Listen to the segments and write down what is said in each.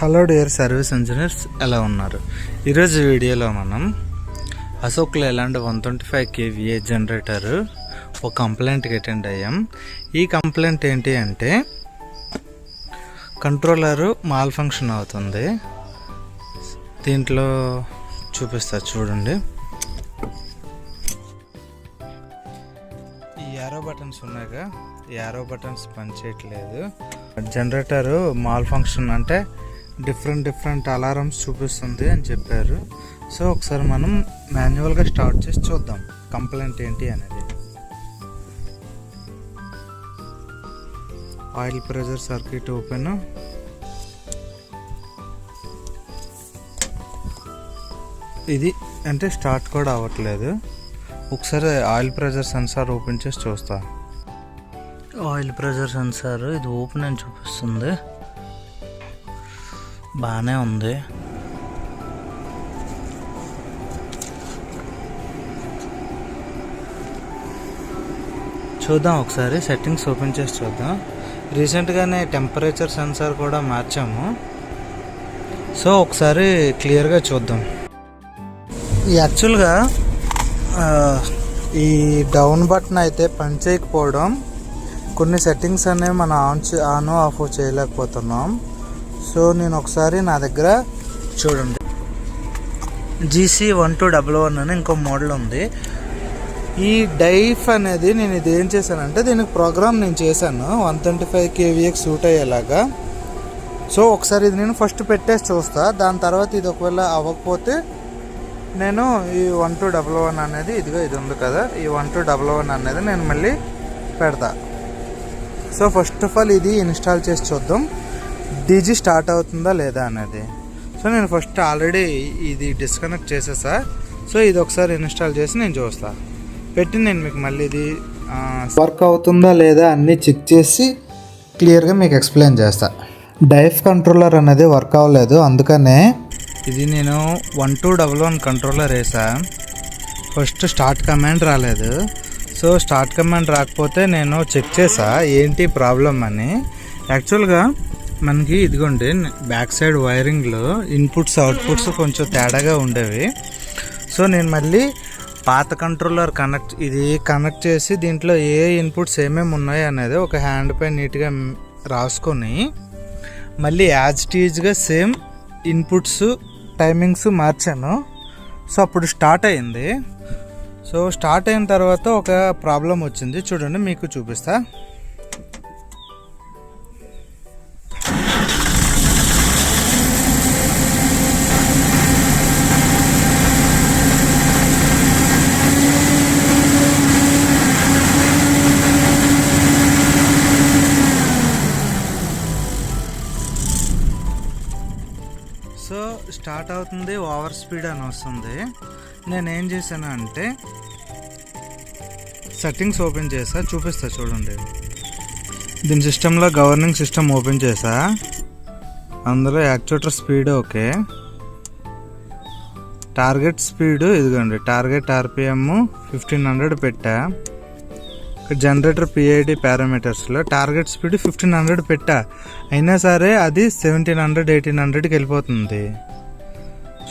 Hello dear service engineers, ఎలా ఉన్నారు? ఈరోజు వీడియోలో మనం అశోక్ లేలాండ్ 125 kVA జనరేటర్ ఒక కంప్లైంట్కి అటెండ్ అయ్యాం. ఈ కంప్లైంట్ ఏంటి అంటే కంట్రోలరు మాల్ ఫంక్షన్ అవుతుంది. దీంట్లో చూపిస్తా చూడండి. ఈ యారో బటన్స్ ఉన్నాయిగా, ఈ యారో బటన్స్ పనిచేయట్లేదు. జనరేటరు మాల్ ఫంక్షన్ అంటే డిఫరెంట్ అలారమ్స్ చూపిస్తుంది అని చెప్పారు. సో ఒకసారి మనం మాన్యువల్గా స్టార్ట్ చేసి చూద్దాం కంప్లైంట్ ఏంటి అనేది. ఆయిల్ ప్రెజర్ సర్క్యూట్ ఓపెన్, ఇది అంటే స్టార్ట్ కూడా అవ్వట్లేదు. ఒకసారి ఆయిల్ ప్రెజర్ సెన్సార్ ఓపెన్ చేసి చూస్తా. ఆయిల్ ప్రెజర్ సెన్సార్ ఇది ఓపెన్ అని చూపిస్తుంది, బాగానే ఉంది. చూద్దాం ఒకసారి సెట్టింగ్స్ ఓపెన్ చేసి చూద్దాం. రీసెంట్గానే టెంపరేచర్ సెన్సార్ కూడా మార్చాము. సో ఒకసారి క్లియర్గా చూద్దాం. యాక్చువల్గా ఈ డౌన్ బటన్ అయితే పని చేయకపోవడం, కొన్ని సెట్టింగ్స్ అనేవి మనం ఆన్ ఆఫ్ చేయలేకపోతున్నాం. సో నేను ఒకసారి నా దగ్గర చూడండి, GC1211 అని ఇంకో మోడల్ ఉంది. ఈ డైఫ్ అనేది నేను ఇది ఏం చేశానంటే దీనికి ప్రోగ్రామ్ నేను చేశాను 125 kVAకి సూట్ అయ్యేలాగా. సో ఒకసారి ఇది నేను ఫస్ట్ పెట్టేసి చూస్తా. దాని తర్వాత ఇది ఒకవేళ అవ్వకపోతే నేను ఈ 1211 అనేది ఇది ఉంది కదా, ఈ 1211 అనేది నేను మళ్ళీ పెడతా. సో ఫస్ట్ ఆఫ్ ఆల్ ఇది ఇన్స్టాల్ చేసి చూద్దాం డీజీ స్టార్ట్ అవుతుందా లేదా అనేది. సో నేను ఫస్ట్ ఆల్రెడీ ఇది డిస్కనెక్ట్ చేసేసా. సో ఇది ఒకసారి ఇన్స్టాల్ చేసి నేను చూస్తా, పెట్టి నేను మీకు మళ్ళీ ఇది వర్క్ అవుతుందా లేదా అన్నీ చెక్ చేసి క్లియర్గా మీకు ఎక్స్ప్లెయిన్ చేస్తా. డైఫ్ కంట్రోలర్ అనేది వర్క్ అవ్వలేదు, అందుకనే ఇది నేను 1211 కంట్రోలర్ వేసా. ఫస్ట్ స్టార్ట్ కమాండ్ రాలేదు. సో స్టార్ట్ కమాండ్ రాకపోతే నేను చెక్ చేసా ఏంటి ప్రాబ్లం అని. యాక్చువల్గా మనకి ఇదిగోండి బ్యాక్ సైడ్ వైరింగ్లో ఇన్పుట్స్ అవుట్పుట్స్ కొంచెం తేడాగా ఉండేవి. సో నేను మళ్ళీ పాత కంట్రోలర్ కనెక్ట్ చేసి దీంట్లో ఏ ఇన్పుట్స్ ఏమేమి ఉన్నాయి అనేది ఒక హ్యాండ్ పై నీట్గా రాసుకొని మళ్ళీ యాజ్ టీజ్గా సేమ్ ఇన్పుట్స్ టైమింగ్స్ మార్చాను. సో అప్పుడు స్టార్ట్ అయింది. సో స్టార్ట్ అయిన తర్వాత ఒక ప్రాబ్లం వచ్చింది, చూడండి మీకు చూపిస్తా. సో స్టార్ట్ అవుతుంది, ఓవర్ స్పీడ్ అని వస్తుంది. నేనేం చేశాను అంటే సెట్టింగ్స్ ఓపెన్ చేసా, చూపిస్తా చూడండి. దీని సిస్టంలో గవర్నింగ్ సిస్టమ్ ఓపెన్ చేసా. అందులో actuator speed okay, target speed ఇదిగోండి, టార్గెట్ RPM 1500 పెట్టా. జనరేటర్ PID పారామీటర్స్లో టార్గెట్ స్పీడ్ 1500 పెట్టా, అయినా సరే అది 1700 1800కి వెళ్ళిపోతుంది.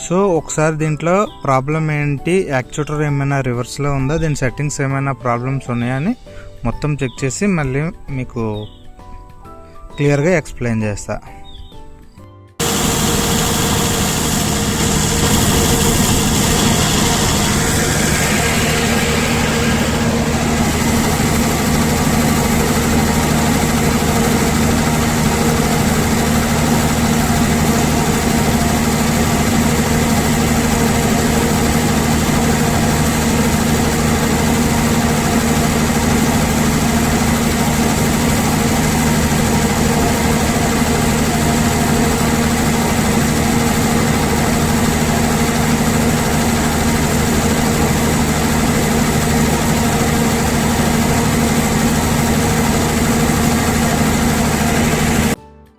సో ఒకసారి దీంట్లో ప్రాబ్లం ఏంటి, యాక్చుయేటర్ ఏమైనా రివర్స్లో ఉందా, దీని సెట్టింగ్స్ ఏమైనా ప్రాబ్లమ్స్ ఉన్నాయని మొత్తం చెక్ చేసి మళ్ళీ మీకు క్లియర్గా ఎక్స్ప్లెయిన్ చేస్తా.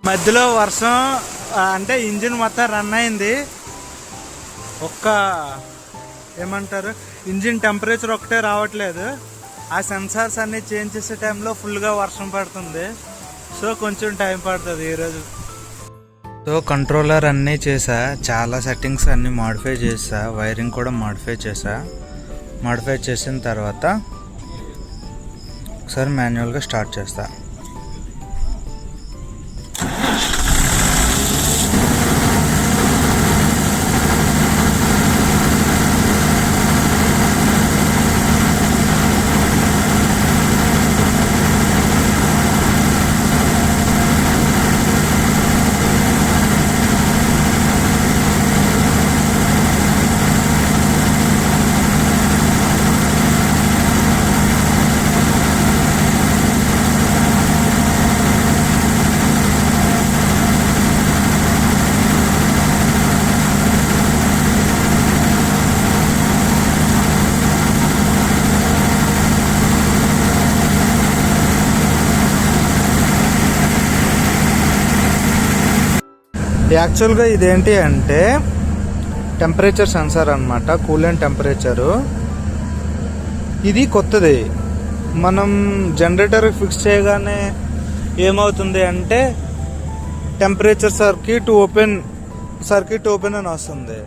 మధ్యలో వర్షం అంటే ఇంజిన్ మొత్తం రన్ అయింది. ఏమంటారు, ఇంజిన్ టెంపరేచర్ ఒకటే రావట్లేదు. ఆ సెన్సార్స్ అన్నీ చేంజ్ చేసే టైంలో ఫుల్గా వర్షం పడుతుంది. సో కొంచెం టైం పడుతుంది ఈరోజు. సో కంట్రోలర్ అన్నీ చేసా, చాలా సెట్టింగ్స్ అన్నీ మాడిఫై చేసా, వైరింగ్ కూడా మాడిఫై చేసిన తర్వాత ఒకసారి మాన్యువల్గా స్టార్ట్ చేస్తా. యాక్చువల్గా ఇదేంటి అంటే టెంపరేచర్ సెన్సార్ అనమాట, కూలెంట్ టెంపరేచరు. ఇది కొత్తది. మనం జనరేటర్ ఫిక్స్ చేయగానే ఏమవుతుంది అంటే టెంపరేచర్ సర్క్యూట్ ఓపెన్ అని వస్తుంది.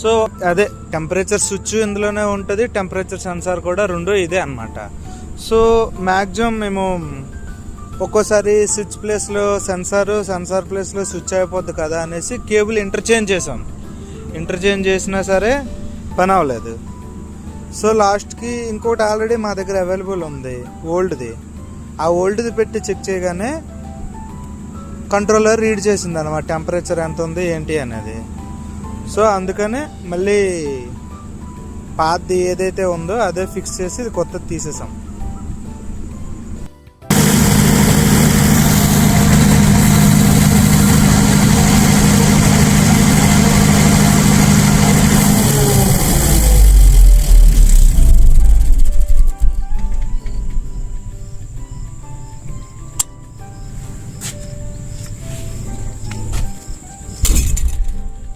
సో అదే టెంపరేచర్ స్విచ్ ఇందులోనే ఉంటుంది, టెంపరేచర్ సెన్సార్ కూడా రెండు ఇదే అనమాట. సో మ్యాక్సిమం మేము ఒక్కోసారి స్విచ్ ప్లేస్లో సెన్సార్ ప్లేస్లో స్విచ్ అయిపోద్ది కదా అనేసి కేబుల్ ఇంటర్చేంజ్ చేసినా సరే పని అవ్వలేదు. సో లాస్ట్కి ఇంకోటి ఆల్రెడీ మా దగ్గర అవైలబుల్ ఉంది ఓల్డ్ది. ఆ ఓల్డ్ది పెట్టి చెక్ చేయగానే కంట్రోలర్ రీడ్ చేసింది అనమాట టెంపరేచర్ ఎంత ఉంది ఏంటి అనేది. సో అందుకనే మళ్ళీ పాతది ఏదైతే ఉందో అదే ఫిక్స్ చేసి ఇది కొత్తది తీసేసాం.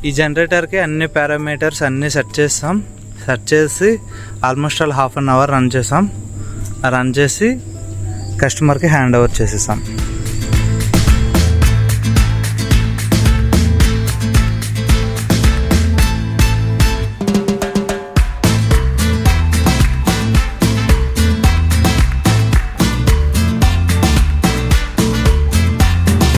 ఈ జనరేటర్కి అన్ని పారామీటర్స్ అన్నీ సెట్ చేసి almost all half an hour run చేసి కస్టమర్కి హ్యాండ్ ఓవర్ చేసేసాం.